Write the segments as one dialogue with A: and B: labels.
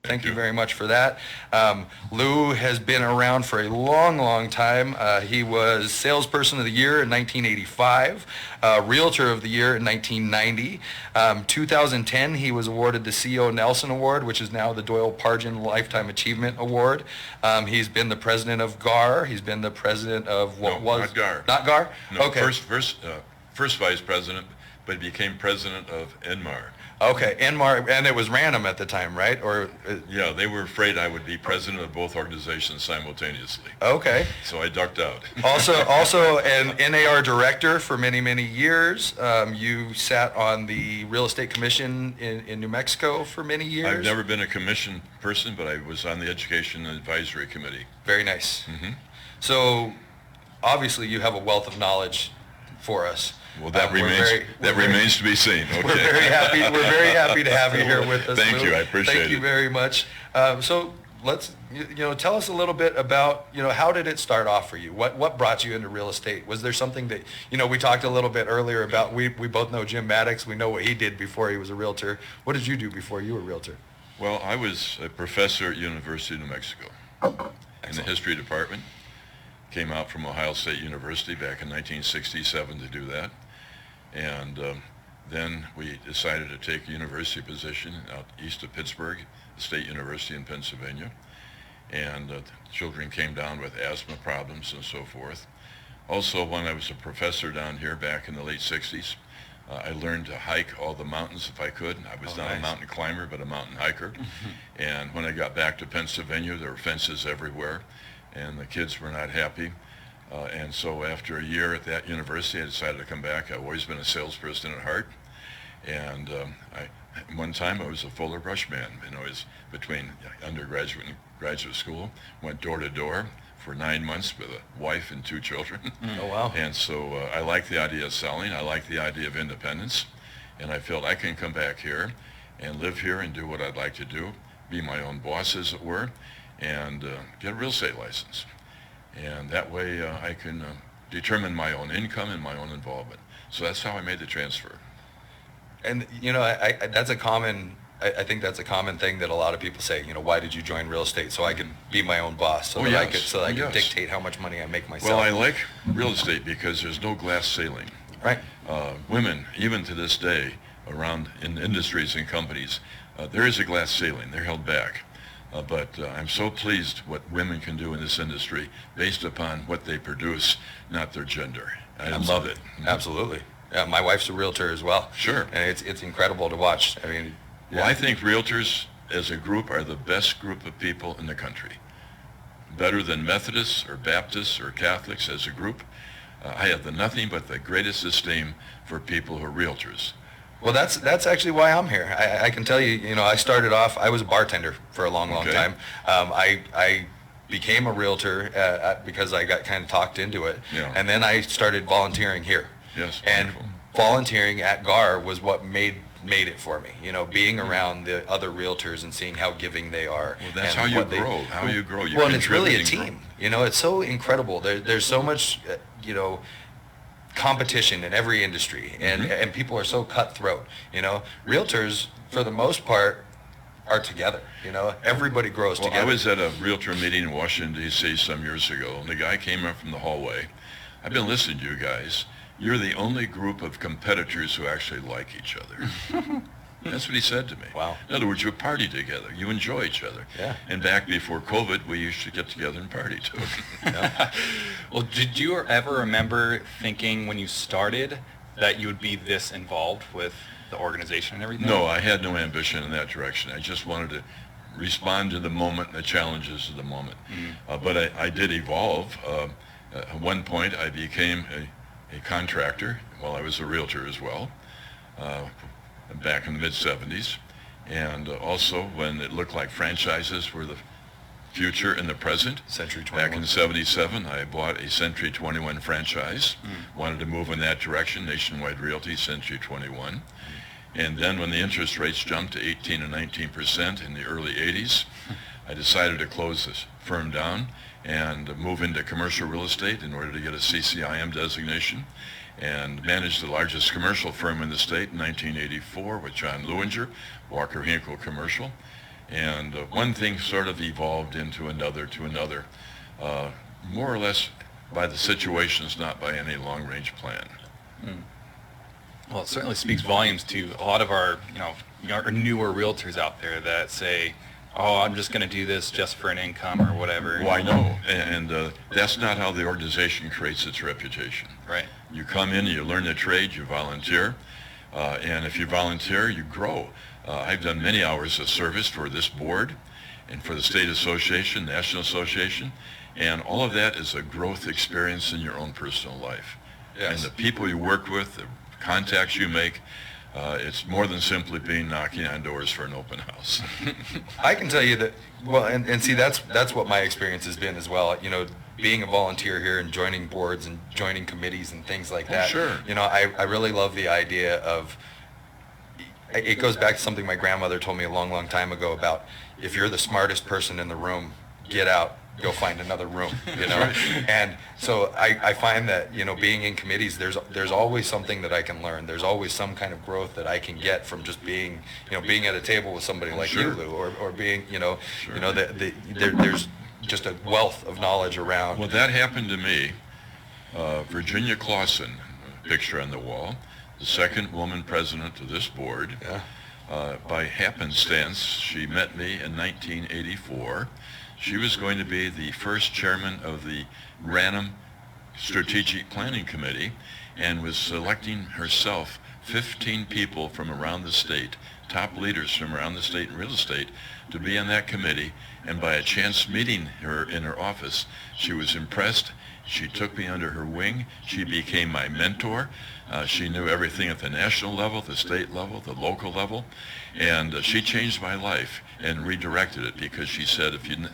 A: Thank you very much for that. Lou has been around for a long, long time. He was Salesperson of the Year in 1985, Realtor of the Year in 1990. 2010, he was awarded the C.O. Nelson Award, which is now the Doyle Pargin Lifetime Achievement Award. He's been the president of GAAR. He's been the president of what was...
B: not GAAR.
A: Not GAAR?
B: No,
A: okay.
B: First vice president, but he became president of NMAR.
A: Okay, NMAR, and it was random at the time, right? Or
B: yeah, they were afraid I would be president of both organizations simultaneously.
A: Okay.
B: So I ducked out.
A: Also an NAR director for many, many years. You sat on the Real Estate Commission in New Mexico for many years.
B: I've never been a commission person, but I was on the Education and Advisory Committee.
A: Very nice.
B: Mm-hmm.
A: So obviously you have a wealth of knowledge for us.
B: Well, that remains to be seen. Okay.
A: We're very happy to have you here with us.
B: Thank you. I appreciate it.
A: Thank you very much. So let's tell us a little bit about how did it start off for you? What brought you into real estate? Was there something that we talked a little bit earlier about? We both know Jim Maddox. We know what he did before he was a realtor. What did you do before you were a realtor?
B: Well, I was a professor at University of New Mexico in the history department. Came out from Ohio State University back in 1967 to do that. And then we decided to take a university position out east of Pittsburgh, the State University in Pennsylvania. And children came down with asthma problems and so forth. Also, when I was a professor down here back in the late 60s, I learned to hike all the mountains if I could. I was not a mountain climber, but a mountain hiker. And when I got back to Pennsylvania, there were fences everywhere, and the kids were not happy. And so after a year at that university, I decided to come back. I've always been a salesperson at heart. And one time I was a Fuller Brush man. I was between undergraduate and graduate school, went door to door for 9 months with a wife and 2 children.
A: Oh, wow.
B: And so I like the idea of selling. I like the idea of independence. And I felt I can come back here and live here and do what I'd like to do, be my own boss, as it were, and get a real estate license. And that way I can determine my own income and my own involvement. So that's how I made the transfer.
A: And that's a common. I think that's a common thing that a lot of people say. Why did you join real estate? So I could be my own boss. So I could dictate how much money I make myself.
B: Well, I like real estate because there's no glass ceiling.
A: Right.
B: Women, even to this day, around in industries and companies, there is a glass ceiling. They're held back. But I'm so pleased what women can do in this industry based upon what they produce, not their gender. I love it.
A: Absolutely. Yeah, my wife's a realtor as well.
B: Sure.
A: And it's incredible to watch. I mean,
B: well, I think realtors as a group are the best group of people in the country. Better than Methodists or Baptists or Catholics as a group. I have nothing but the greatest esteem for people who are realtors.
A: Well, that's actually why I'm here. I can tell you, I started off, I was a bartender for a long time. I became a realtor because I got kind of talked into it.
B: Yeah.
A: And then I started volunteering here.
B: Yes,
A: and
B: wonderful.
A: Volunteering at GAAR was what made it for me. Being around the other realtors and seeing how giving they are.
B: Well, that's how you grow. How you grow.
A: Well, and it's really a team. It's so incredible. There's so much, competition in every industry, and people are so cutthroat. Realtors, for the most part, are together. Everybody grows together.
B: I was at a realtor meeting in Washington, D.C. some years ago, and the guy came up from the hallway. I've been listening to you guys. You're the only group of competitors who actually like each other. That's what he said to me.
A: Wow.
B: In other words, you party together. You enjoy each other.
A: Yeah.
B: And back before COVID, we used to get together and party too.
A: Yeah.
C: Well, did you ever remember thinking when you started that you would be this involved with the organization and everything?
B: No, I had no ambition in that direction. I just wanted to respond to the moment and the challenges of the moment. But I did evolve. At one point, I became a contractor while I was a realtor as well. Back in the mid-'70s, and also when it looked like franchises were the future and the present.
A: Century 21.
B: Back in '77, I bought a Century 21 franchise, wanted to move in that direction, Nationwide Realty, Century 21. And then when the interest rates jumped to 18 and 19% in the early 80s, I decided to close this firm down and move into commercial real estate in order to get a CCIM designation, and managed the largest commercial firm in the state in 1984 with John Lewinger, Walker Hinkle Commercial. And one thing sort of evolved into another to another, more or less by the situations, not by any long-range plan.
C: Well, it certainly speaks volumes to a lot of our, our newer realtors out there that say, "Oh, I'm just going to do this just for an income or whatever."
B: Well, I know, and that's not how the organization creates its reputation.
C: Right.
B: You come in, you learn the trade, you volunteer, and if you volunteer, you grow. I've done many hours of service for this board and for the state association, national association, and all of that is a growth experience in your own personal life.
A: Yes.
B: And the people you work with, the contacts you make, it's more than simply being knocking on doors for an open house.
A: I can tell you that, well, and see, that's what my experience has been as well. Being a volunteer here and joining boards and joining committees and things like that.
B: Sure.
A: I really love the idea of, it goes back to something my grandmother told me a long, long time ago about, if you're the smartest person in the room, get out, go find another room,
B: Right.
A: And so I find that, being in committees, there's always something that I can learn. There's always some kind of growth that I can get from just being at a table with somebody like
B: Sure.
A: you, Lou, or being,
B: Sure.
A: there's just a wealth of knowledge around.
B: Well, that happened to me. Virginia Clausen, picture on the wall, the second woman president of this board.
A: Yeah.
B: By happenstance, she met me in 1984. She was going to be the first chairman of the Random Strategic Planning Committee and was selecting herself 15 people from around the state, top leaders from around the state in real estate, to be on that committee. And by a chance meeting her in her office, she was impressed. She took me under her wing. She became my mentor. She knew everything at the national level, the state level, the local level. And she changed my life and redirected it, because she said, if you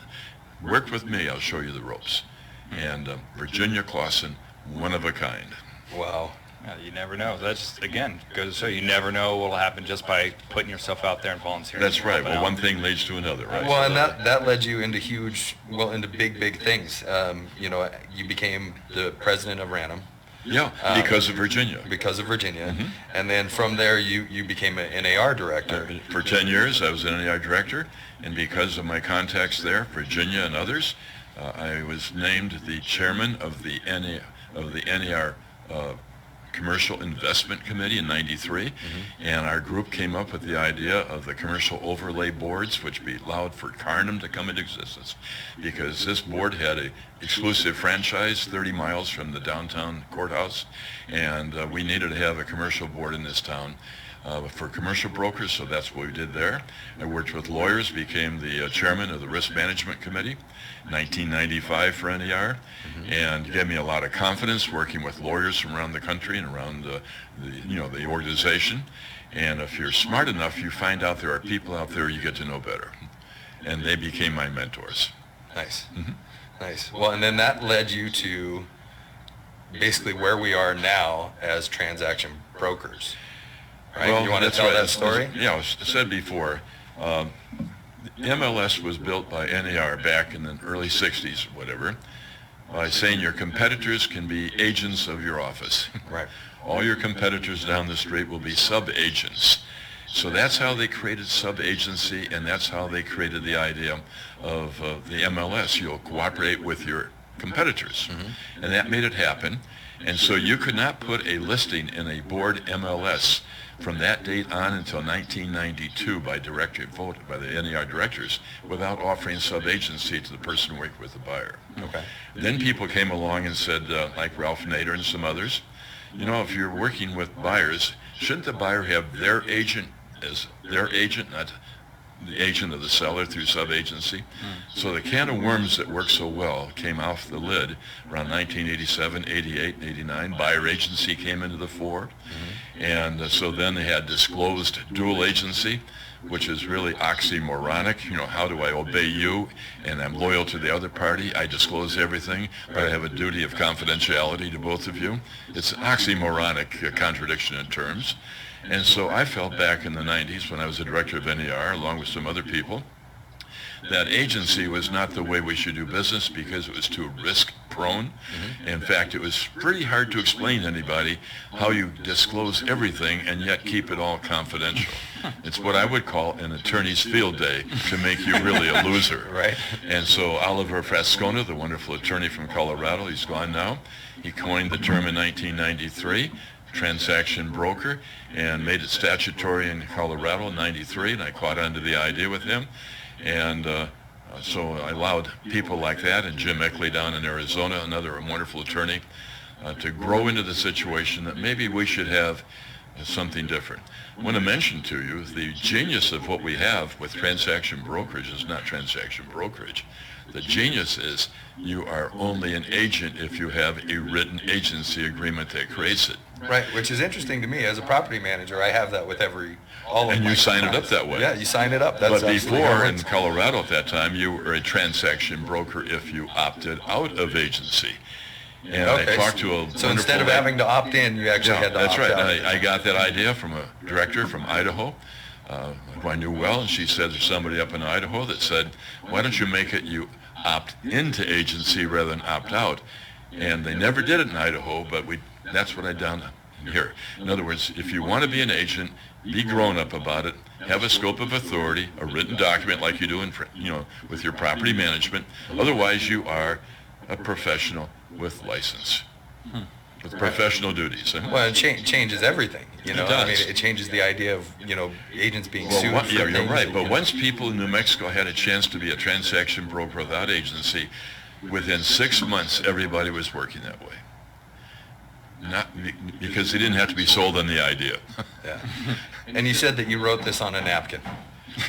B: work with me, I'll show you the ropes. And Virginia Clausen, one of a kind.
A: Wow.
C: Yeah, you never know. That's, again, goes to show you never know what will happen just by putting yourself out there and volunteering.
B: That's right.
C: Helping
B: Well,
C: out.
B: one thing leads to another, right?
A: Well, and that led you into into big things. You became the president of Random.
B: Yeah, because of Virginia.
A: Because of Virginia.
B: Mhm.
A: And then from there, you became an NAR director.
B: For 10 years, I was an NAR director, and because of my contacts there, Virginia and others, I was named the chairman of the NAR Commercial Investment Committee in '93, and our group came up with the idea of the commercial overlay boards, which allowed for Carnum to come into existence, because this board had a exclusive franchise 30 miles from the downtown courthouse, and we needed to have a commercial board in this town for commercial brokers, so that's what we did there. I worked with lawyers, became the chairman of the Risk Management Committee, 1995 for NAR, and gave me a lot of confidence working with lawyers from around the country and around the organization. And if you're smart enough, you find out there are people out there you get to know better, and they became my mentors.
A: Nice.
B: Mhm.
A: Nice. Well, and then that led you to basically where we are now as transaction brokers. Right?
B: Well,
A: You want to
B: that's
A: tell
B: right.
A: that story?
B: Yeah, I said before, the MLS was built by NAR back in the early 60s, whatever, by saying your competitors can be agents of your office.
A: Right.
B: All your competitors down the street will be sub-agents. So that's how they created sub-agency, and that's how they created the idea of the MLS. You'll cooperate with your competitors. And that made it happen. And so you could not put a listing in a board MLS from that date on until 1992 by directive vote by the NAR directors without offering sub-agency to the person working with the buyer.
A: Okay.
B: Then people came along and said, like Ralph Nader and some others, if you're working with buyers, shouldn't the buyer have their agent as their agent, not the agent of the seller through sub-agency? So the can of worms that worked so well came off the lid around 1987, 88, 89. Buyer agency came into the fore. And so then they had disclosed dual agency, which is really oxymoronic. How do I obey you and I'm loyal to the other party? I disclose everything, but I have a duty of confidentiality to both of you. It's an oxymoronic contradiction in terms. And so I felt back in the 90s when I was the director of NAR, along with some other people, that agency was not the way we should do business because it was too risk prone. In fact, it was pretty hard to explain to anybody how you disclose everything and yet keep it all confidential. It's what I would call an attorney's field day to make you really a loser.
A: Right.
B: And so Oliver Frascona, the wonderful attorney from Colorado, he's gone now, he coined the term in 1993, transaction broker, and made it statutory in Colorado in 93, and I caught on to the idea with him. And so I allowed people like that, and Jim Eckley down in Arizona, another wonderful attorney, to grow into the situation that maybe we should have something different. I want to mention to you the genius of what we have with transaction brokerage is not transaction brokerage. The genius is you are only an agent if you have a written agency agreement that creates it.
A: Right, which is interesting to me. As a property manager, I have that with all of
B: And
A: my
B: you sign it
A: clients.
B: up that way.
A: Yeah, you sign it up. That's
B: But
A: absolutely
B: before,
A: how it
B: in
A: works.
B: Colorado at that time, you were a transaction broker if you opted out of agency. And I
A: Okay,
B: talked to a
A: so instead of
B: wonderful-
A: having to opt in, you actually had to
B: that's
A: opt
B: right.
A: out.
B: I got that idea from a director from Idaho, who I knew well, and she said there's somebody up in Idaho that said, why don't you make it you opt into agency rather than opt out? And they never did it in Idaho, but that's what I done here. In other words, if you want to be an agent, be grown up about it, have a scope of authority, a written document like you do with your property management. Otherwise, you are a professional with license, with professional duties.
A: Well, it changes everything.
B: It
A: I
B: does.
A: mean, it changes the idea of agents being
B: Well,
A: sued. for
B: you're
A: things
B: right.
A: that,
B: But once people in New Mexico had a chance to be a transaction broker without agency, within 6 months, everybody was working that way. Not because they didn't have to be sold on the idea.
A: Yeah. And you said that you wrote this on a napkin.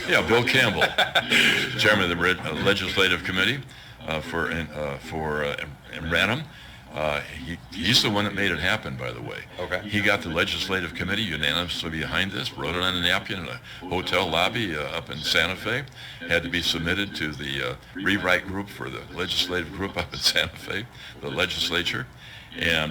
B: Yeah, Bill Campbell, chairman of the legislative committee for Ranham. He's the one that made it happen, by the way.
A: Okay.
B: He got the legislative committee unanimously behind this, wrote it on a napkin in a hotel lobby up in Santa Fe. Had to be submitted to the rewrite group for the legislative group up in Santa Fe, the legislature.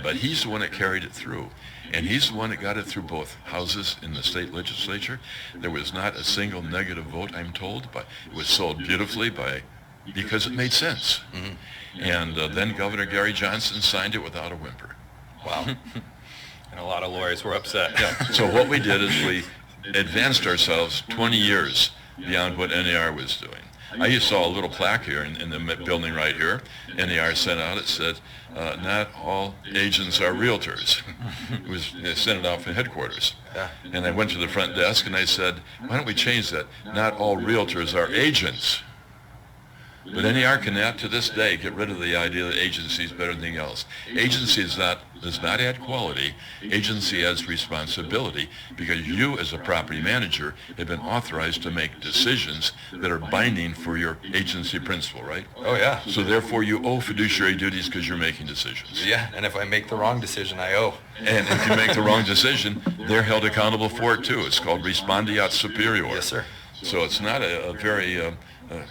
B: But he's the one that carried it through. And he's the one that got it through both houses in the state legislature. There was not a single negative vote, I'm told, but it was sold beautifully because it made sense.
A: Mm-hmm.
B: And then Governor Gary Johnson signed it without a whimper.
A: Wow.
C: And a lot of lawyers were upset.
B: So what we did is we advanced ourselves 20 years beyond what NAR was doing. I saw a little plaque here in the building right here. NAR sent out, it said, not all agents are realtors. They sent it out from headquarters.
A: Yeah.
B: And I went to the front desk and I said, why don't we change that? Not all realtors are agents. But NAR cannot, to this day, get rid of the idea that agency is better than anything else. Agency does not add quality. Agency adds responsibility because you, as a property manager, have been authorized to make decisions that are binding for your agency principal, right?
A: Oh, yeah.
B: So therefore, you owe fiduciary duties because you're making decisions.
A: Yeah, and if I make the wrong decision, I owe.
B: And if you make the wrong decision, they're held accountable for it too. It's called respondeat superior.
A: Yes, sir.
B: So it's not a very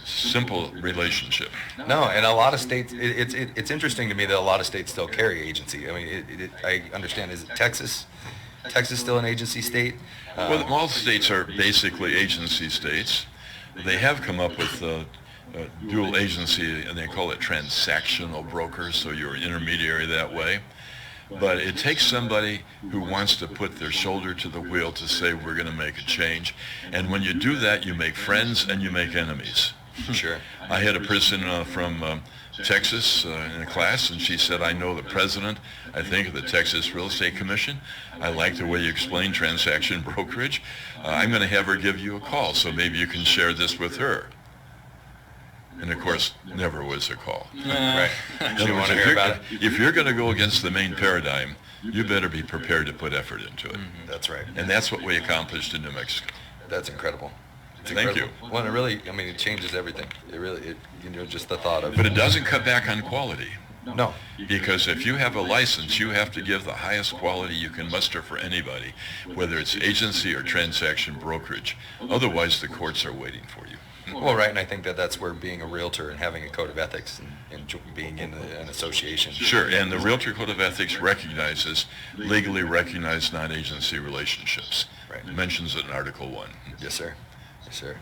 B: simple relationship.
A: No, and a lot of states, it's interesting to me that a lot of states still carry agency. I mean, I understand, is it Texas? Texas still an agency state?
B: Well, all states are basically agency states. They have come up with dual agency, and they call it transactional brokers, so you're an intermediary that way. But it takes somebody who wants to put their shoulder to the wheel to say, we're going to make a change. And when you do that, you make friends and you make enemies.
A: Sure.
B: I had a person from Texas in a class, and she said, I know the president, I think, of the Texas Real Estate Commission. I like the way you explain transaction brokerage. I'm going to have her give you a call, so maybe you can share this with her. And of course, never was a call.
A: Right.
B: In
A: You
B: other
A: want
B: words,
A: to hear about it?
B: if you're going to go against the main paradigm, you better be prepared to put effort into it.
A: That's right.
B: And that's what we accomplished in New Mexico.
A: That's incredible. It's
B: Thank
A: incredible. Well, it really, I mean, it changes everything. It really, just the thought of.
B: But it doesn't cut back on quality.
A: No.
B: Because if you have a license, you have to give the highest quality you can muster for anybody, whether it's agency or transaction brokerage. Otherwise, the courts are waiting for you.
A: Well, right, and I think that's where being a realtor and having a code of ethics and being in an association.
B: Sure, and the Realtor Code of Ethics recognizes legally recognized non-agency relationships.
A: Right.
B: It mentions it in Article 1.
A: Yes, sir. Sure.
C: It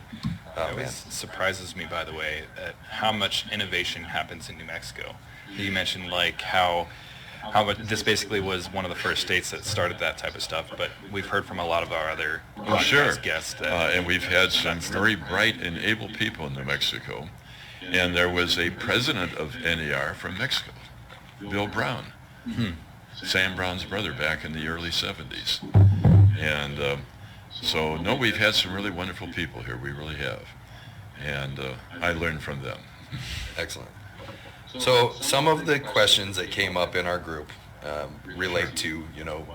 A: Oh, man.
C: always surprises me, by the way, at how much innovation happens in New Mexico. You mentioned like how much this basically was one of the first states that started that type of stuff, but we've heard from a lot of our other
B: Oh, sure.
C: podcast guests that
B: And we've had some very bright and able people in New Mexico. And there was a president of NER from Mexico, Bill Brown, Sam Brown's brother back in the early 70s. And so, no, we've had some really wonderful people here. We really have. And I learned from them.
A: Excellent. So some of the questions that came up in our group relate to,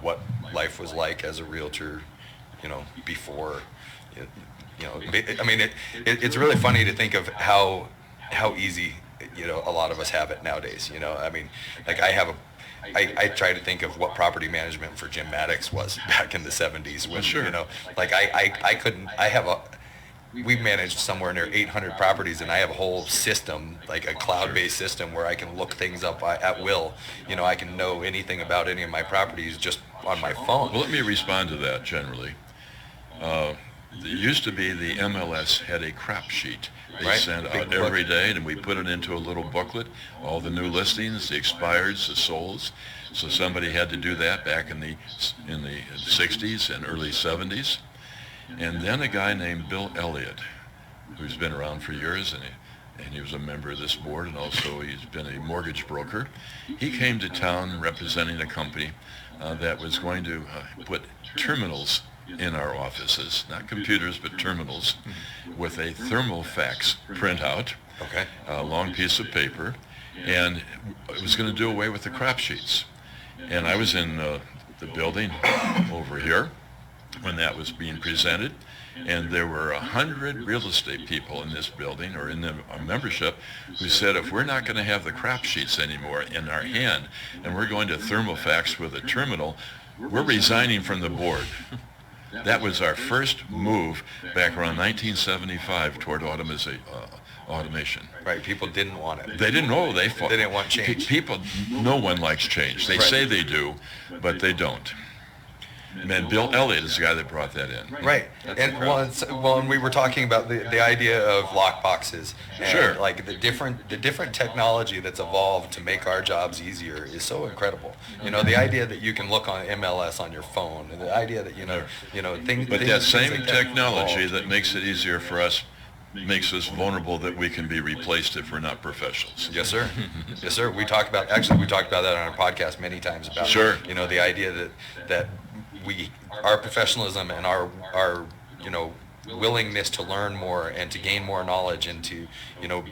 A: what life was like as a realtor, before, I mean, it's really funny to think of how easy, a lot of us have it nowadays. I mean, like I try to think of what property management for Jim Maddox was back in the 70s when,
B: Sure.
A: like we managed somewhere near 800 properties, and I have a whole system, like a cloud-based system where I can look things up at will. I can know anything about any of my properties just on my phone.
B: Well, let me respond to that generally. It used to be the MLS had a crap sheet they
A: Right.
B: sent
A: Big
B: out
A: book.
B: every day, and we put it into a little booklet, all the new listings, the expireds, the solds. So somebody had to do that back in the 60s and early 70s. And then a guy named Bill Elliott, who's been around for years, and he was a member of this board, and also he's been a mortgage broker. He came to town representing a company that was going to put terminals in our offices, not computers, but terminals, with a thermal fax printout,
A: Okay.
B: a long piece of paper, and it was going to do away with the crap sheets. And I was in the building over here when that was being presented, and there were 100 real estate people in this building or in our membership who said, if we're not going to have the crap sheets anymore in our hand and we're going to thermofax with a terminal, we're resigning from the board. That was our first move back around 1975 toward automation.
A: Right. People didn't want it.
B: They didn't know they fought.
A: They didn't want change.
B: People, no one likes change. They
A: Right.
B: say they do, but they don't. And then Bill Elliott is the guy that brought that in.
A: Right.
C: That's
A: And and we were talking about the idea of lock boxes. And
B: Sure.
A: like the different technology that's evolved to make our jobs easier is so incredible. The idea that you can look on MLS on your phone, and the idea that things.
B: But
A: things-
B: that
A: things
B: same
A: like
B: technology
A: evolved.
B: that makes it easier for us makes us vulnerable that we can be replaced if we're not professionals.
A: Yes, sir. Yes, sir. We talked about that on our podcast many times about
B: Sure.
A: The idea that our professionalism and our willingness to learn more and to gain more knowledge and to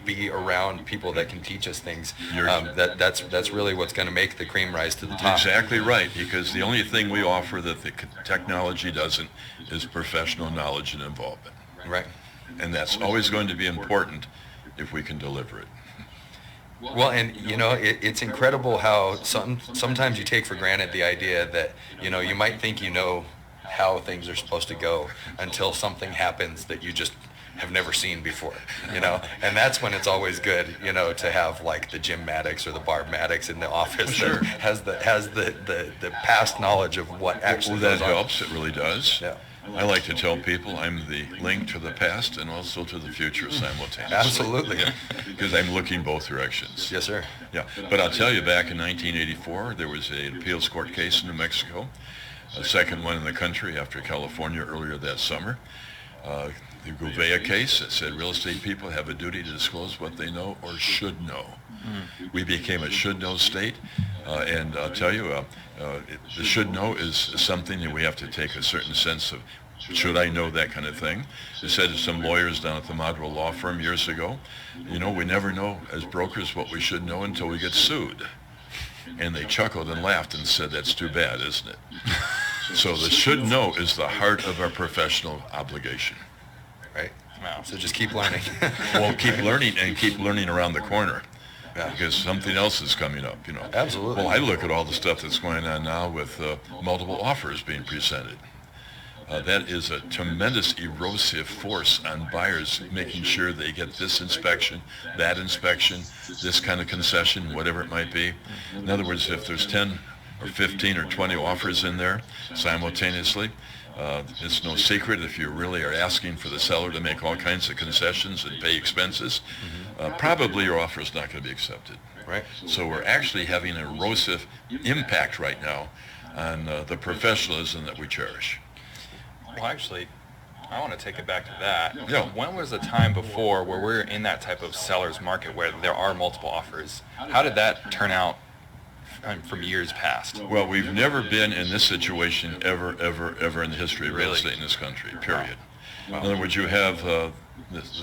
A: be around people that can teach us things. That's really what's going to make the cream rise to the top.
B: Exactly right, because the only thing we offer that the technology doesn't is professional knowledge and involvement.
A: Right.
B: And that's always going to be important if we can deliver it.
A: Well, and it's incredible how sometimes you take for granted the idea that you might think how things are supposed to go until something happens that you just have never seen before, and that's when it's always good, to have like the Jim Maddox or the Barb Maddox in the office
B: Sure.
A: that has the past knowledge of what actually
B: Well, that
A: goes on.
B: helps. It really does.
A: Yeah.
B: I like to tell people I'm the link to the past and also to the future simultaneously.
A: Absolutely.
B: Because I'm looking both directions.
A: Yes, sir.
B: Yeah, but I'll tell you, back in 1984, there was an appeals court case in New Mexico, a second one in the country after California earlier that summer. The Gouveia case that said real estate people have a duty to disclose what they know or should know. We became a should-know state, and I'll tell you, the should-know is something that we have to take a certain sense of. Should I know that kind of thing? I said to some lawyers down at the Madro Law Firm years ago, we never know as brokers what we should know until we get sued. And they chuckled and laughed and said, that's too bad, isn't it? So the should know is the heart of our professional obligation.
A: Right.
C: Wow.
A: So just keep learning.
B: Well, keep learning and keep learning around the corner.
A: Yeah.
B: Because something else is coming up,
A: Absolutely.
B: Well, I look at all the stuff that's going on now with multiple offers being presented. That is a tremendous erosive force on buyers making sure they get this inspection, this kind of concession, whatever it might be. In other words, if there's 10 or 15 or 20 offers in there simultaneously, It's no secret if you really are asking for the seller to make all kinds of concessions and pay expenses, probably your offer is not going to be accepted.
A: Right.
B: So we're actually having an erosive impact right now on the professionalism that we cherish.
C: Well, actually, I want to take it back to that.
B: Yeah.
C: When was the time before where we're in that type of seller's market where there are multiple offers? How did that turn out from years past?
B: Well, we've never been in this situation ever in the history of real
C: Really?
B: estate in this country, period.
C: Wow.
B: In other words, you have the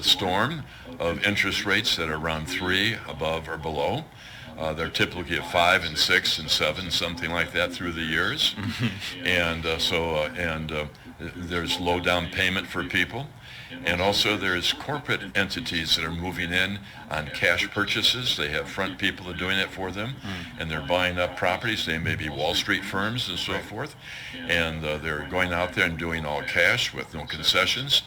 B: storm of interest rates that are around 3 above or below. They're typically at 5 and 6 and 7, something like that through the years. And there's low down payment for people. And also there's corporate entities that are moving in on cash purchases. They have front people that are doing it for them, and they're buying up properties. They may be Wall Street firms and so forth. And they're going out there and doing all cash with no concessions,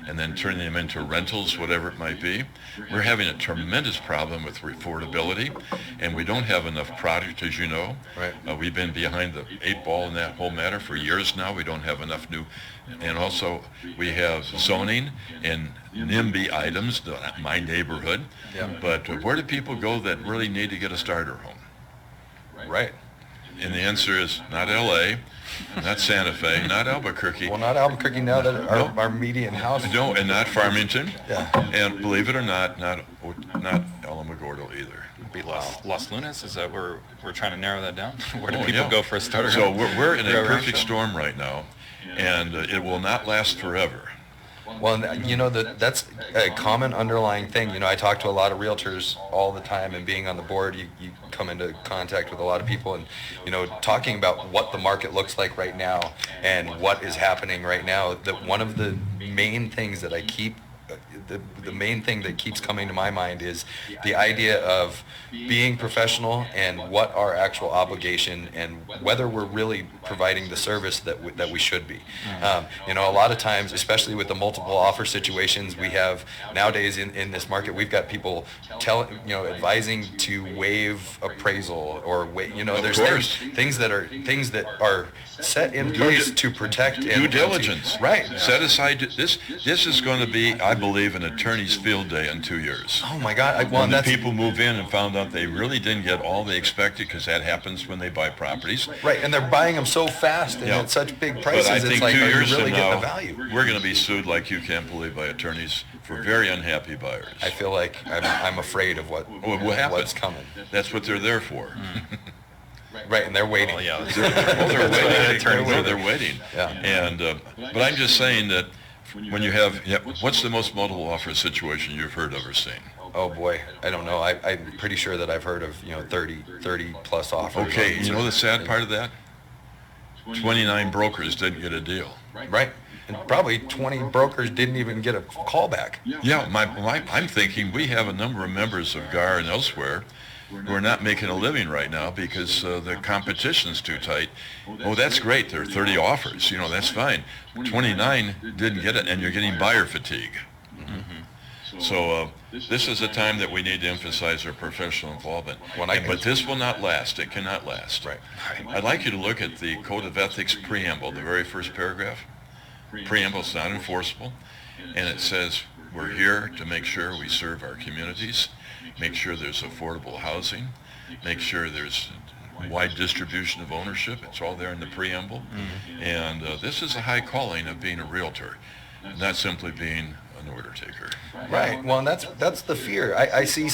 B: and then turning them into rentals, whatever it might be. We're having a tremendous problem with affordability, and we don't have enough product, as you know.
A: Right.
B: We've been behind the 8 ball in that whole matter for years now. We don't have enough new, and also we have zoning and NIMBY items, not my neighborhood.
A: Yeah.
B: But where do people go that really need to get a starter home?
A: Right.
B: And the answer is not LA, not Santa Fe, not Albuquerque.
A: Well, not Albuquerque now that our median house.
B: No, and not Farmington.
A: Yeah.
B: And believe it or not Alamogordo either.
C: Be Los Lunas? Is that where we're trying to narrow that down? Where do
B: Oh,
C: people
B: yeah.
C: go for a starter?
B: So
C: home?
B: we're in a
C: Around
B: perfect
C: shop.
B: storm right now, and it will not last forever.
A: Well, that's a common underlying thing. I talk to a lot of realtors all the time, and being on the board, you come into contact with a lot of people, and, talking about what the market looks like right now and what is happening right now, that one of the main things that I keep the main thing that keeps coming to my mind is the idea of being professional and what our actual obligation and whether we're really providing the service that we should be. A lot of times, especially with the multiple offer situations we have nowadays in this market, we've got people advising to waive appraisal or there's things that are set in place to protect
B: Due diligence.
A: Right.
B: Set aside, this is going to be, I believe, an attorney's field day in 2 years.
A: Oh my God!
B: When the people move in and found out they really didn't get all they expected, because that happens when they buy properties.
A: Right, and they're buying them so fast and
B: Yeah.
A: at such big prices.
B: But I
A: It's
B: think
A: like,
B: 2
A: are you
B: years
A: really
B: from
A: getting
B: now,
A: the value?
B: we're going to be sued like you can't believe by attorneys for very unhappy buyers.
A: I feel like I'm afraid of what
B: What will happen?
A: what's coming.
B: That's what they're there for.
A: Right, and they're waiting.
C: Well, yeah.
B: They're waiting.
C: Attorneys.
B: They're waiting.
A: Yeah.
B: And but I'm just saying that when you have, what's the most multiple offer situation you've heard of or seen?
A: Oh boy, I don't know. I'm pretty sure that I've heard of 30 plus offers.
B: Okay, you know the sad part of that? 29 brokers didn't get a deal.
A: Right, and probably 20 brokers didn't even get a call back.
B: Yeah, I'm thinking we have a number of members of GAAR and elsewhere who are not making a living right now because the competition's too tight. Oh, that's great. There are 30 offers. That's fine. 29 didn't get it, and you're getting buyer fatigue. So this is a time that we need to emphasize our professional involvement. But this will not last. It cannot last.
A: Right.
B: I'd like you to look at the Code of Ethics preamble, the very first paragraph. Preamble is not enforceable, and it says we're here to make sure we serve our communities, make sure there's affordable housing, make sure there's wide distribution of ownership. It's all there in the preamble. And this is a high calling of being a realtor, not simply being an order taker.
A: Right. Well, and that's the fear. I see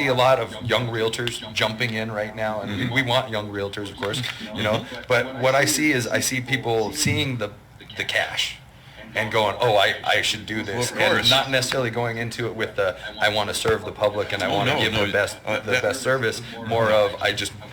A: a lot of young realtors jumping in right now, and we want young realtors, of course, But what I see is people seeing the cash and going, oh, I should do this,
B: Well, of course.
A: and not necessarily going into it with I want to serve the public and I want to give the best service. More of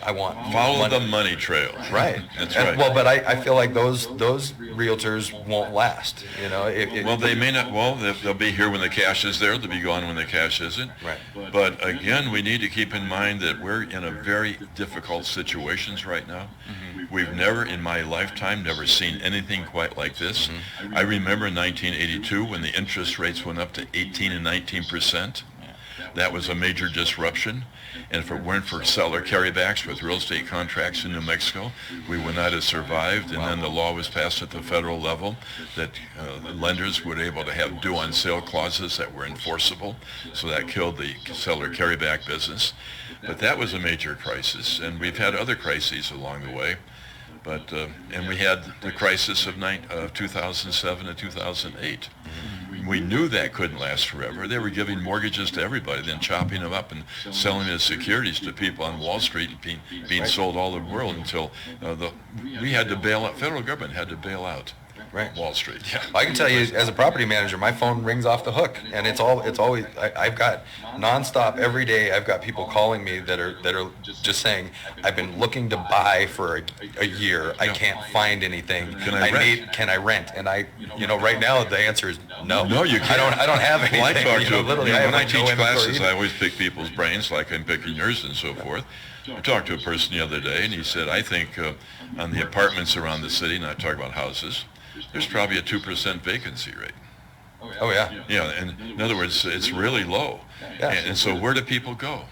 A: I want
B: Follow
A: money.
B: the money trail.
A: Right.
B: That's
A: And-
B: right.
A: Well, but I feel like those realtors won't last.
B: Well, they may not. Well, they'll be here when the cash is there. They'll be gone when the cash isn't.
A: Right.
B: But again, we need to keep in mind that we're in a very difficult situations right now. We've never, in my lifetime, never seen anything quite like this. I remember in 1982 when the interest rates went up to 18 and 19%. That was a major disruption. And if it weren't for seller carrybacks with real estate contracts in New Mexico, we would not have survived. And then the law was passed at the federal level that lenders would be able to have due on sale clauses that were enforceable. So that killed the seller carryback business. But that was a major crisis. And we've had other crises along the way. But and we had the crisis of 2007 and 2008. We knew that couldn't last forever. They were giving mortgages to everybody, then chopping them up and selling them as securities to people on Wall Street and being sold all over the world until we had to bail out. Federal government had to bail out Wall Street.
A: Yeah. I can tell you, as a property manager, my phone rings off the hook, and it's always. I've got nonstop every day. I've got people calling me that are just saying, "I've been looking to buy for a year. I can't find anything.
B: Can I rent?
A: And right now the answer is no.
B: No, you can't.
A: I don't have anything.
B: Well, I talk to
A: literally.
B: when I teach classes, I always pick people's brains, like I'm picking yours and so forth. I talked to a person the other day, and he said, "I think on the apartments around the city, not talking about houses, there's probably a 2% vacancy rate."
A: Oh yeah.
B: Yeah, and in other words, it's really low.
A: Yeah.
B: And so where do people go?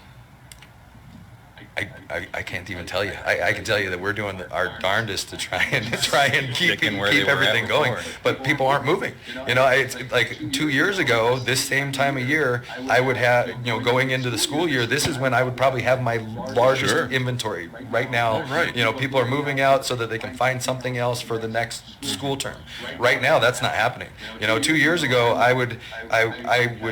A: I can't even tell you. I can tell you that we're doing our darndest to try and keep everything going, but people aren't moving. It's like 2 years ago, this same time of year, I would have, going into the school year, this is when I would probably have my largest inventory. Right now, people are moving out so that they can find something else for the next school term. Right now, that's not happening. 2 years ago, I would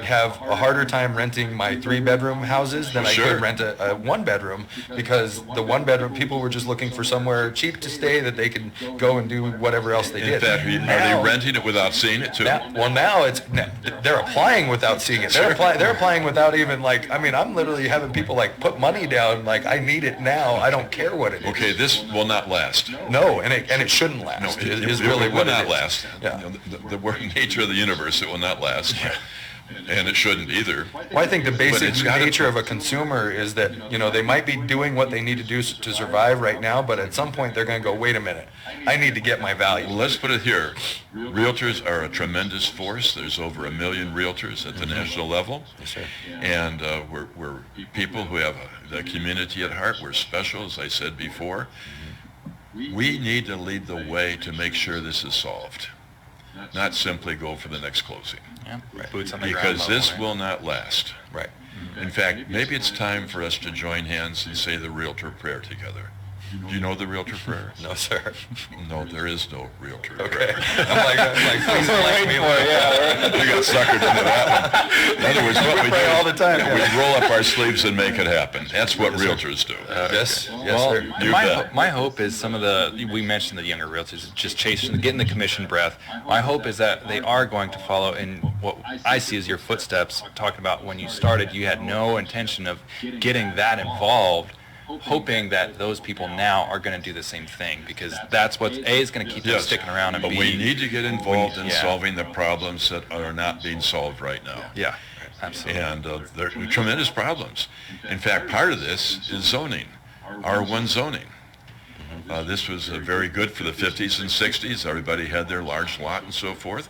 A: have a harder time renting my 3-bedroom houses than I could rent a 1-bedroom. Because the 1-bedroom, people were just looking for somewhere cheap to stay that they could go and do whatever else they did.
B: In fact, are they renting it without seeing it too?
A: Now they're applying without seeing it. They're applying without even I'm literally having people put money down, I need it now. I don't care what it is.
B: Okay, this will not last.
A: No, and it shouldn't last.
B: No, it will not last. Yeah. The nature of the universe, it will not last. Yeah. And it shouldn't either.
A: Well, I think the basic nature of a consumer is that, they might be doing what they need to do to survive right now, but at some point they're going to go, wait a minute, I need to get my value.
B: Well, let's put it here. Realtors are a tremendous force. There's over 1 million realtors at the national level.
A: Yes, sir.
B: And we're people who have the community at heart. We're special, as I said before. We need to lead the way to make sure this is solved, not simply go for the next closing.
C: Yeah, boots on the
B: because
C: ground
B: this
C: level,
B: will not last.
A: Right.
B: In fact, maybe it's time for us to join hands and say the realtor prayer together. Do you know the realtor prayer?
A: No, sir.
B: No, there is no realtor prayer.
A: Okay. I'm please enlighten me.
B: We got suckered into that one. In other words, what we
A: pray
B: do
A: all the time.
B: we roll up our sleeves and make it happen. That's what realtors do.
A: Yes,
C: Well,
A: sir.
B: You bet.
C: my hope is we mentioned the younger realtors just getting the commission breath. My hope is that they are going to follow in what I see as your footsteps, talking about when you started, you had no intention of getting that involved, hoping that those people now are going to do the same thing, because that's what is going to keep them sticking around, and
B: but we need to get involved in solving the problems that are not being solved right now.
C: Yeah, absolutely.
B: And there are tremendous problems. In fact, part of this is zoning, R1 zoning. This was very good for the 50s and 60s. Everybody had their large lot and so forth.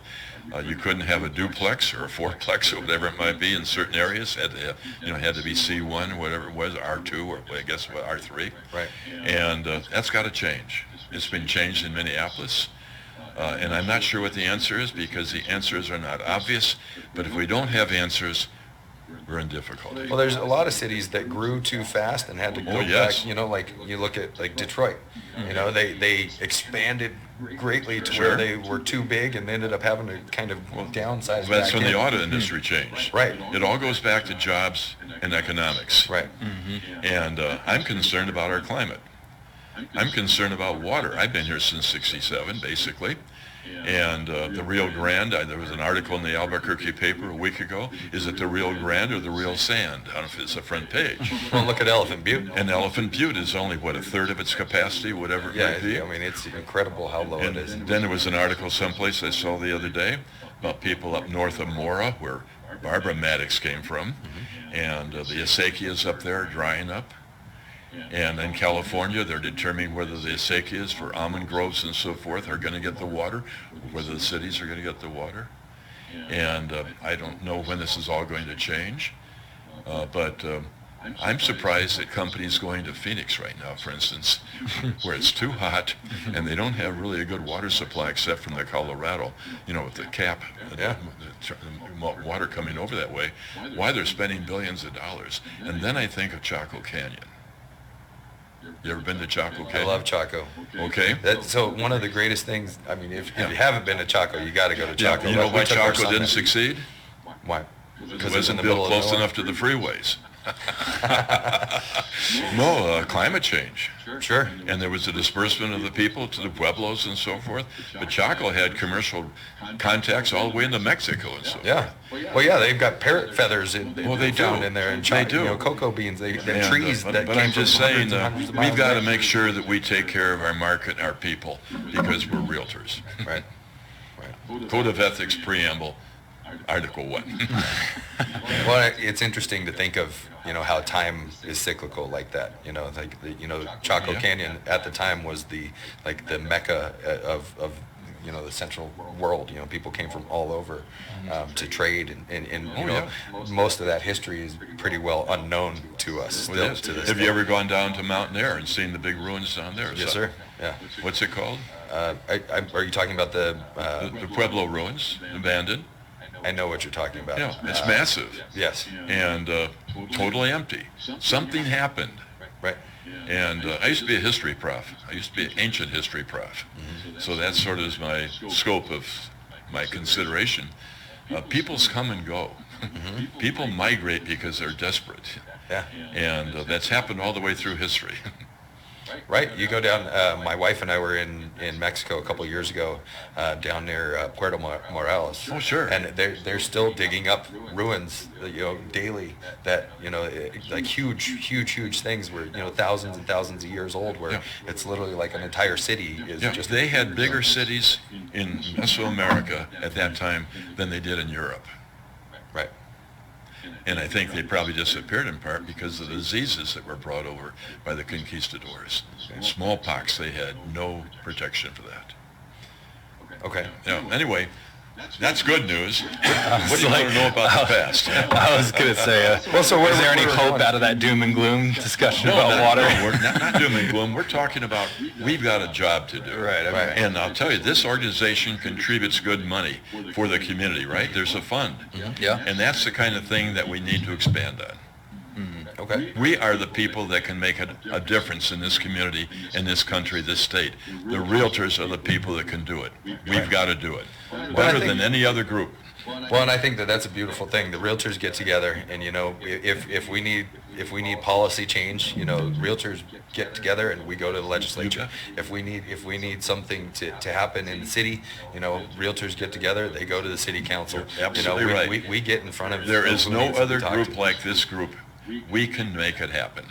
B: You couldn't have a duplex or a fourplex or whatever it might be in certain areas. Had to be C1, whatever it was, R2, or I guess R3.
A: Right.
B: And that's got to change. It's been changed in Minneapolis. And I'm not sure what the answer is, because the answers are not obvious. But if we don't have answers, we're in difficulty.
A: Well, there's a lot of cities that grew too fast and had to go back. Like you look at Detroit. They expanded greatly to where they were too big and they ended up having to kind of downsize.
B: That's when
A: back
B: the
A: in.
B: auto industry changed.
A: Right.
B: It all goes back to jobs and economics.
A: Right.
B: And I'm concerned about our climate. I'm concerned about water. I've been here since '67, basically. And the Rio Grande, there was an article in the Albuquerque paper a week ago. Is it the Rio Grande or the real sand? I don't know if it's the front page.
A: Well, look at Elephant Butte.
B: And Elephant Butte is only, a third of its capacity, whatever it might be.
A: I mean, it's incredible how low
B: And
A: it is.
B: then there was an article someplace I saw the other day about people up north of Mora, where Barbara Maddox came from, and the acequias up there are drying up. And in California, they're determining whether the acequias for almond groves and so forth are going to get the water, whether the cities are going to get the water. And I don't know when this is all going to change. But I'm surprised that companies going to Phoenix right now, for instance, where it's too hot and they don't have really a good water supply except from the Colorado, with the cap, the water coming over that way, why they're spending billions of dollars. And then I think of Chaco Canyon. You ever been to Chaco Canyon?
A: I love Chaco.
B: Okay.
A: So one of the greatest things, I mean, if you haven't been to Chaco, you got to go to Chaco.
B: You know why Chaco didn't succeed?
A: Why?
B: Because it wasn't built close enough to the freeways. No, climate change.
A: Sure.
B: And there was a disbursement of the people to the pueblos and so forth. But Chaco had commercial contacts all the way into Mexico and so forth.
A: Yeah. Well, yeah, they've got parrot feathers
B: They
A: found
B: do.
A: in there, and
B: They do.
A: cocoa beans, the
B: And,
A: trees that
B: but
A: came
B: I'm just
A: from
B: saying,
A: hundreds and hundreds of
B: we've
A: miles
B: got to
A: away.
B: make sure that we take care of our market and our people because we're realtors.
A: Right.
B: Code of Ethics Preamble, Article 1.
A: Well, it's interesting to think of, how time is cyclical like that. Chaco Canyon at the time was the mecca of the central world. People came from all over to trade, and most of that history is pretty well unknown to us still to this
B: Have
A: day.
B: you ever gone down to Mountain Air and seen the big ruins down there?
A: Yes, sir. Yeah.
B: What's it called?
A: Are you talking about the
B: Pueblo ruins, abandoned.
A: I know what you're talking about.
B: Yeah, it's massive
A: Yes.
B: and totally empty. Something happened.
A: Right.
B: And I used to be a history prof. I used to be an ancient history prof. So that sort of is my scope of my consideration. Peoples come and go. People migrate because they're desperate.
A: Yeah.
B: And that's happened all the way through history.
A: Right. You go down. My wife and I were in Mexico a couple of years ago, down near Puerto Morelos.
B: Oh, sure.
A: And they're still digging up ruins, daily. That like huge things where thousands and thousands of years old. Where it's literally like an entire city is just.
B: They had bigger cities in Mesoamerica at that time than they did in Europe.
A: Right.
B: And I think they probably disappeared in part because of the diseases that were brought over by the conquistadors. Smallpox, they had no protection for that.
A: Okay.
B: Anyway, that's good news. What do you want to know about the past?
C: I was going to say, is there any hope out of that doom and gloom discussion about water?
B: No, we're not doom and gloom. We're talking about we've got a job to do.
C: Right, okay.
B: And I'll tell you, this organization contributes good money for the community, right? There's a fund.
C: Yeah.
B: And that's the kind of thing that we need to expand on.
A: Okay.
B: We are the people that can make a difference in this community, in this country, this state. The realtors are the people that can do it. We've got to do it. Better than any other group.
A: Well, and I think that's a beautiful thing. The realtors get together, and if we need policy change, realtors get together and we go to the legislature. If we need something to happen in the city, realtors get together. They go to the city council.
B: You're absolutely right.
A: We get in front of.
B: There is no other group
A: to.
B: like this group. We can make it happen.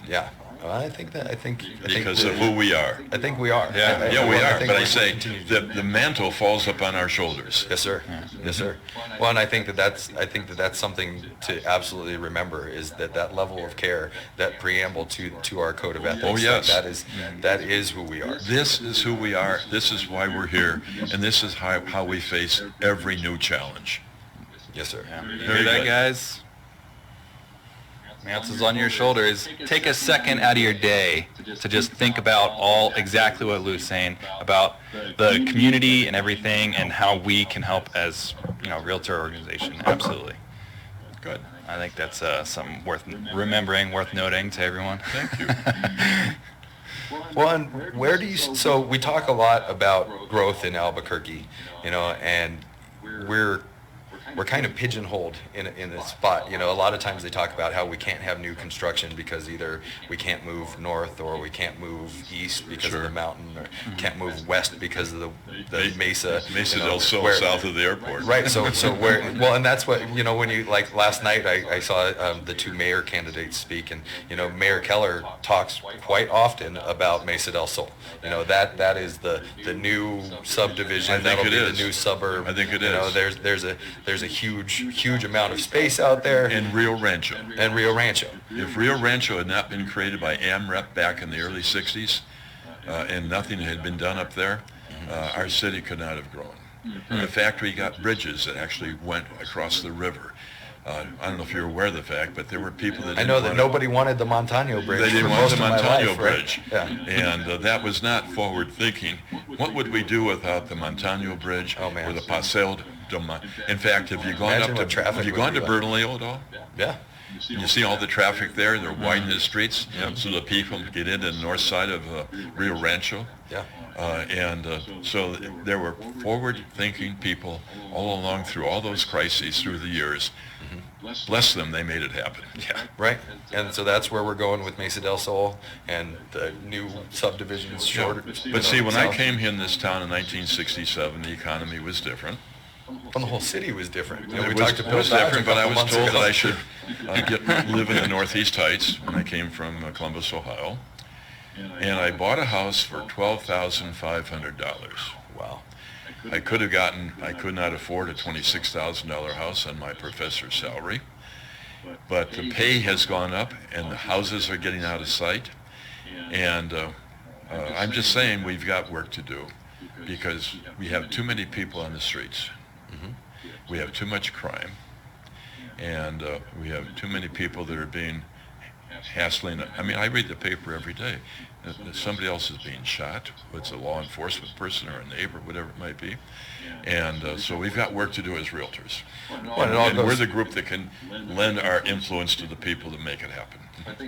A: Yeah. Well, I think
B: Because of who we are.
A: I think we are.
B: Yeah, we are.
A: think
B: But I
A: we're
B: say
A: continuing to-
B: the mantle falls upon our shoulders.
A: Yes, sir. Yes, sir. Well, and I think that's something to absolutely remember is that level of care, that preamble to our code of ethics.
B: Oh, yes.
A: That is who we are.
B: This is who we are. This is why we're here. And this is how we face every new challenge.
A: Yes, sir.
C: You
B: Very
C: hear that,
B: good.
C: guys? Mantle's on your shoulders. Take a second out of your day to just think about exactly what Lou's saying about the community and everything and how we can help as, realtor organization. Absolutely.
B: Good.
C: I think that's something worth remembering, worth noting to everyone.
B: Thank you.
A: Well, and where do you? So we talk a lot about growth in Albuquerque, and we're kind of pigeonholed in this spot. A lot of times they talk about how we can't have new construction because either we can't move north or we can't move east because of the mountain, or can't move west because of the mesa.
B: Mesa del Sol, south of the airport.
A: Right. So where? Well, and that's what when you last night I saw the two mayor candidates speak, and Mayor Keller talks quite often about Mesa del Sol. That is the new subdivision.
B: I think
A: That'll
B: it
A: be
B: is.
A: the new suburb.
B: I think it is.
A: There's a huge amount of space out there.
B: And Rio Rancho.
A: And Rio Rancho.
B: If Rio Rancho had not been created by AMREP back in the early 60s, and nothing had been done up there, our city could not have grown. The factory got bridges that actually went across the river. I don't know if you're aware of the fact, but there were people that
A: I know that nobody wanted the Montano Bridge.
B: They didn't
A: for
B: want
A: most
B: the
A: of my
B: Montano
A: life, right?
B: Bridge.
A: Yeah.
B: And that was not forward thinking. What would we do without the Montano Bridge
A: Oh, man.
B: or the Paseo de In fact, have you gone
A: Imagine
B: up
A: what
B: to
A: traffic
B: have you
A: would
B: gone
A: be
B: to
A: like.
B: Bernalillo at all?
A: Yeah.
B: You see all the traffic there, they're widening the streets so the people get into the north side of Rio Rancho.
A: Yeah.
B: So there were forward-thinking people all along through all those crises through the years. Bless them, they made it happen. Yeah.
A: Right. And so that's where we're going with Mesa del Sol and the new subdivisions shorter.
B: But see, when I
A: south.
B: came here in this town in 1967, the economy was different.
A: Well, the whole city was different. You know,
B: It
A: we talked to
B: was
A: Bill Dodge a
B: different, but I
A: couple
B: was
A: months
B: told
A: ago.
B: that I should live in the Northeast Heights when I came from Columbus, Ohio. And I bought a house for $12,500.
A: Wow.
B: I could not afford a $26,000 house on my professor's salary. But the pay has gone up and the houses are getting out of sight. And I'm just saying we've got work to do because we have too many people on the streets. We have too much crime. And we have too many people that are being hassling. I mean, I read the paper every day. Somebody else is being shot. It's a law enforcement person or a neighbor, whatever it might be. And so we've got work to do as realtors. And we're the group that can lend our influence to the people that make it happen.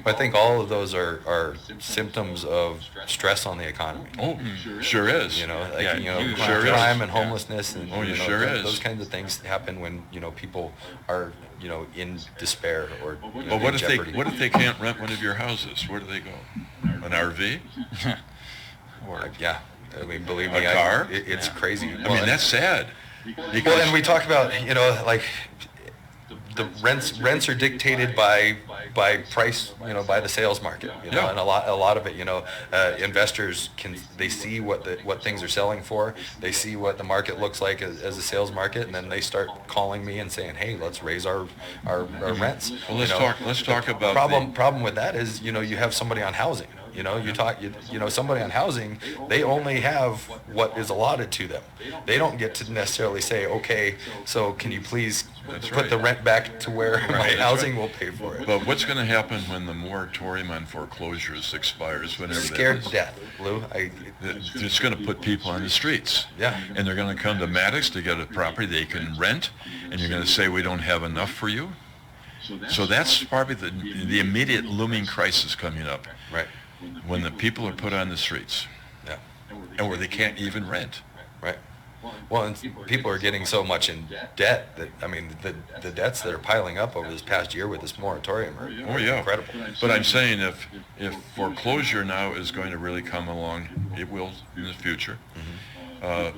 A: I think all of those are symptoms of stress on the economy.
B: Oh, sure is.
A: You know, like,
C: Yeah,
A: you know,
C: huge
B: sure is.
A: crime and homelessness and
B: Oh,
A: you
B: you
A: know,
B: sure is.
A: those kinds of things happen when, you know, people are, you know, in despair or you know,
B: Well, what
A: in
B: if
A: jeopardy.
B: they can't rent one of your houses? Where do they go? An RV?
A: Yeah. I mean, believe
B: A
A: me,
B: car?
A: It's crazy.
B: I mean, that's sad.
A: Well, and we talk about, you know, like the rents are dictated by price, you know, by the sales market, you know,
B: Yeah.
A: and a lot of it, you know, investors they see what things are selling for, they see what the market looks like as a sales market, and then they start calling me and saying, hey, let's raise our rents.
B: Well,
A: you know.
B: let's talk about
A: Problem with that is, you know, you have somebody on housing. You know, you know, somebody on housing, they only have what is allotted to them. They don't get to necessarily say, okay, so can you please put the rent back to where my
B: That's
A: housing
B: right.
A: will pay for it.
B: But what's going to happen when the moratorium on foreclosures expires, whenever
A: Scared
B: that
A: to
B: is?
A: death, Lou.
B: It's going to put people on the streets.
A: Yeah.
B: And they're going to come to Maddox to get a property they can rent, and you're going to say we don't have enough for you. So that's probably the immediate looming crisis coming up.
A: Right.
B: When the people are put on the streets,
A: Yeah.
B: and where they can't even rent.
A: Right. Well, and people are getting so much in debt that, I mean, the debts that are piling up over this past year with this moratorium are incredible.
B: But I'm saying if foreclosure now is going to really come along, it will in the future.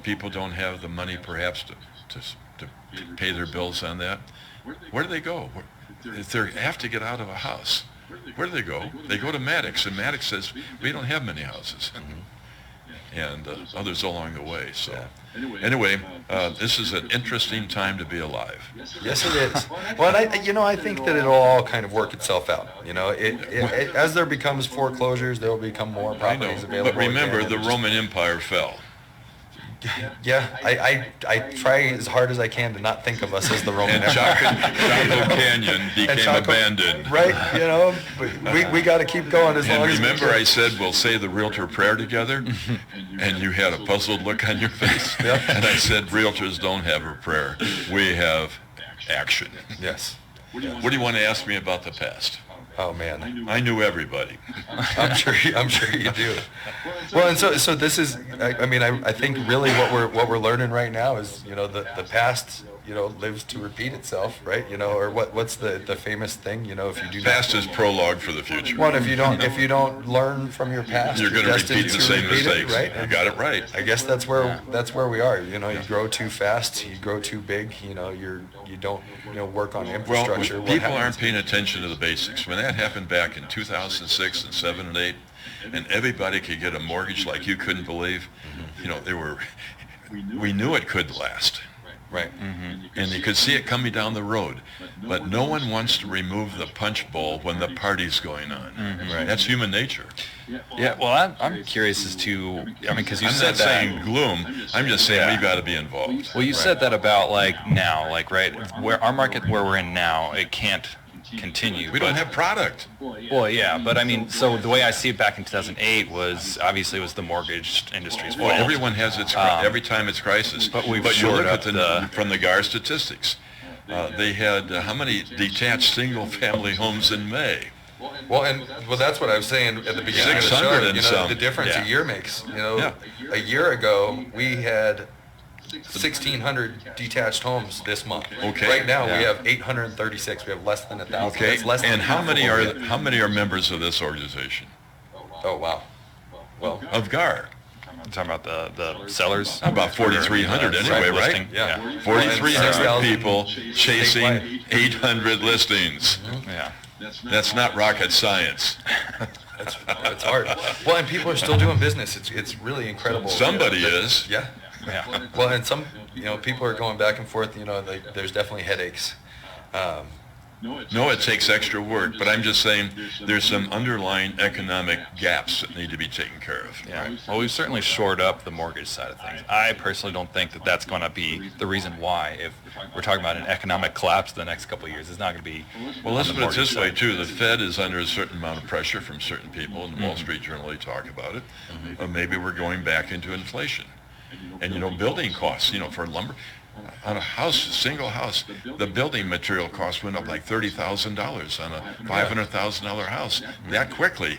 B: People don't have the money perhaps to pay their bills on that. Where do they go? If they have to get out of a house, where do they go? They go to Maddox, and Maddox says, we don't have many houses. And others along the way. So anyway, this is an interesting time to be alive.
A: Yes, it is. Well, and I think that it'll all kind of work itself out. You know, as there becomes foreclosures, there will become more
B: I
A: properties
B: know,
A: available.
B: but remember,
A: again.
B: the Roman Empire fell.
A: Yeah, I try as hard as I can to not think of us as the Roman
B: And
A: Empire.
B: Chaco Canyon became abandoned.
A: Right, you know, we got to keep going as long
B: And
A: as
B: remember
A: we can.
B: I said we'll say the realtor prayer together? And you had a puzzled look on your face.
A: Yep.
B: And I said realtors don't have a prayer. We have action.
A: Yes.
B: What do you want to ask me about the past?
A: Oh man,
B: I knew everybody.
A: I'm sure you do. Well, and so this is. I mean, I think really what we're learning right now is, you know, the past, you know, lives to repeat itself, right? You know, or what's the famous thing? You know, if you do
B: Past is prologue for the future.
A: Well, if you don't learn from your past,
B: You're going to
A: destined
B: repeat the same
A: repeat it,
B: mistakes.
A: right?
B: You got it right.
A: I guess that's where we are. You know, you grow too fast, you grow too big. You know, you don't work on
B: Well,
A: infrastructure. What
B: people
A: happens?
B: aren't paying attention to the basics. When that happened back in 2006 and 7 and 8, and everybody could get a mortgage like you couldn't believe, you know, we knew it could last.
A: Right.
B: And you could see it coming down the road. But no one wants to remove the punch bowl when the party's going on.
A: Right.
B: That's human nature.
C: Yeah, well, I'm curious as to, I mean, because you
B: I'm
C: said
B: not
C: that.
B: saying gloom. I'm just saying
C: Yeah.
B: we've got to be involved.
C: Well, you said that about like now, like right where our market where we're in now, it can't continue.
B: We don't
C: but-
B: have product.
C: Well, yeah, but I mean, so the way I see it back in 2008 was obviously it was the mortgage industry's fault.
B: Well, everyone has its every time it's crisis.
C: but we've
B: you
C: shored
B: look
C: up
B: at from the GAAR statistics. They had how many detached single-family homes in May?
A: Well, that's what I was saying at the beginning of the
B: 600
A: show.
B: and
A: You know,
B: some.
A: the difference
C: Yeah.
A: a year makes. You know,
B: Yeah.
A: a year ago we had 1,600 detached homes this month.
B: Okay.
A: Right now
C: Yeah.
A: we have 836. We have less than 1,000.
B: Okay.
A: That's less than
B: And how
A: half of
B: many
A: what we
B: are
A: had.
B: how many are members of this organization?
A: Oh wow. Well,
B: Of GAAR?
C: I'm talking about the sellers.
B: About 4,300 anyway, right?
C: Listing.
A: yeah.
B: 4,300
A: 6,000
B: people chasing
A: statewide.
B: 800 listings.
C: Yeah.
B: That's not rocket science.
A: It's hard. Well, and people are still doing business. It's really incredible.
B: Somebody is.
A: Yeah.
C: Yeah.
A: Well, and some, people are going back and forth. There's definitely headaches.
B: No, it takes extra work, but I'm just saying there's some underlying economic gaps that need to be taken care of.
C: Yeah. Well, we've certainly shored up the mortgage side of things. I personally don't think that that's going to be the reason why. If we're talking about an economic collapse the next couple of years, it's not going to be.
B: Well, let's
C: on the
B: put it this
C: mortgage
B: way,
C: side.
B: too. The Fed is under a certain amount of pressure from certain people, and the Wall Street Journal, they talk about it. Maybe we're going back into inflation. And, building costs, for lumber, on a house, a single house, the building material cost went up like $30,000 on a $500,000 house that quickly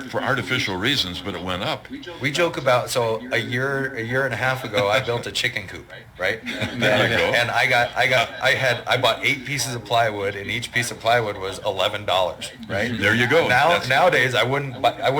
B: for artificial reasons, but it went up.
A: We joke about, so a year and a half ago, I built a chicken coop, right?
B: There you go.
A: And I bought 8 pieces of plywood, and each piece of plywood was $11, right?
B: There you go.
A: Nowadays, I wouldn't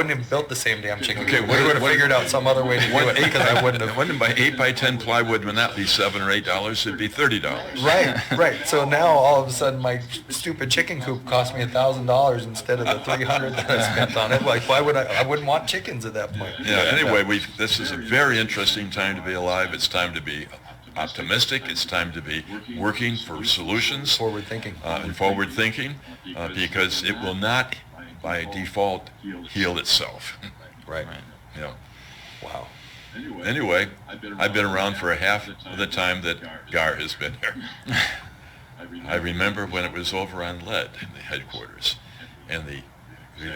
A: have built the same damn chicken
B: Okay,
A: coop. We would have figured out some other way to do it because I wouldn't have.
B: Wouldn't by 8 by 10 plywood, when that be $7 or $8, it'd be $30.
A: Right. So now all of a sudden, my stupid chicken coop cost me $1,000 instead of the $300 that I spent on it. Like, why would I wouldn't want chickens at that point.
B: Yeah, anyway, this is a very interesting time to be alive. It's time to be optimistic. It's time to be working for solutions.
A: Forward thinking.
B: And forward thinking, because it will not, by default, heal itself.
A: Right.
B: Yeah.
A: Wow.
B: Anyway, I've been around for a half of the time that GAAR has been here. I remember when it was over on Lead in the headquarters, and the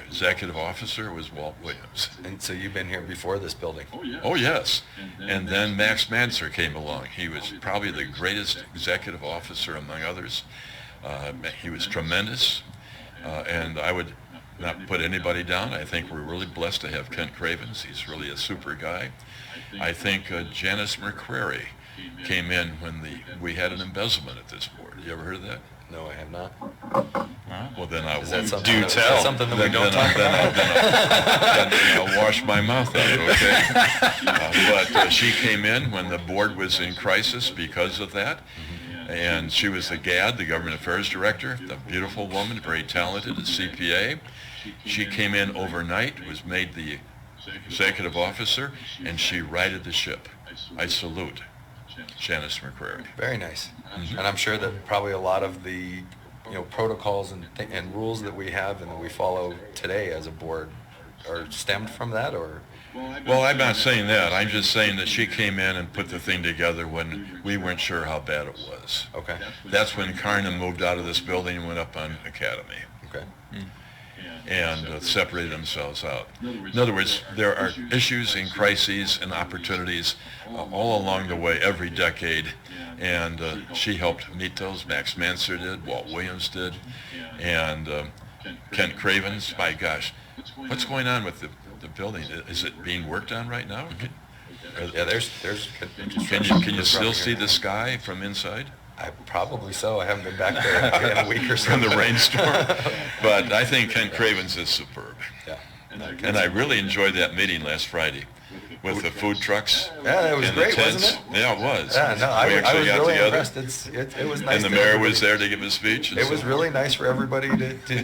B: executive officer was Walt Williams.
A: And so you've been here before this building.
B: Oh, yes. And then Max Manser came along. He was probably the greatest executive officer among others. He was tremendous, and I would not put anybody down. I think we're really blessed to have Kent Cravens. He's really a super guy. I think Janice McCrary came in when we had an embezzlement at this board. You ever heard of that?
A: No, I have not.
B: Well, then I
A: Is that
B: won't.
A: something,
C: Do
A: that,
C: tell.
A: Is that something that we don't talk about?
B: Then I'll wash my mouth out, okay? But she came in when the board was in crisis because of that. And she was the GAD, the Government Affairs Director, a beautiful woman, very talented, a CPA. She came in overnight, was made the executive officer, and she righted the ship. I salute Janice McCrary.
A: Very nice. And I'm sure that probably a lot of the protocols and rules that we have and that we follow today as a board are stemmed from that, or?
B: Well, I'm not saying that. I'm just saying that she came in and put the thing together when we weren't sure how bad it was.
A: Okay.
B: That's when Carnham moved out of this building and went up on Academy
A: Okay.
B: and separated themselves out. In other words, there are issues and crises and opportunities all along the way, every decade, and she helped meet those. Max Manser did, Walt Williams did, and Kent Cravens. My gosh, what's going on with the building? Is it being worked on right now?
A: Yeah, there's.
B: Can you still see the sky from inside?
A: I probably so. I haven't been back there in a week or so.
B: From the rainstorm. But I think Kent Cravens is superb.
A: Yeah.
B: And I really enjoyed that meeting last Friday with the food trucks.
A: Yeah, that was
B: and the
A: great,
B: tents.
A: wasn't it?
B: Yeah, it was.
A: Yeah, no, I
B: We
A: was
B: actually got
A: really
B: together,
A: impressed. It was nice.
B: and the
A: that
B: mayor
A: everybody-
B: was there to give a speech. And
A: It
B: so-
A: was really nice for everybody to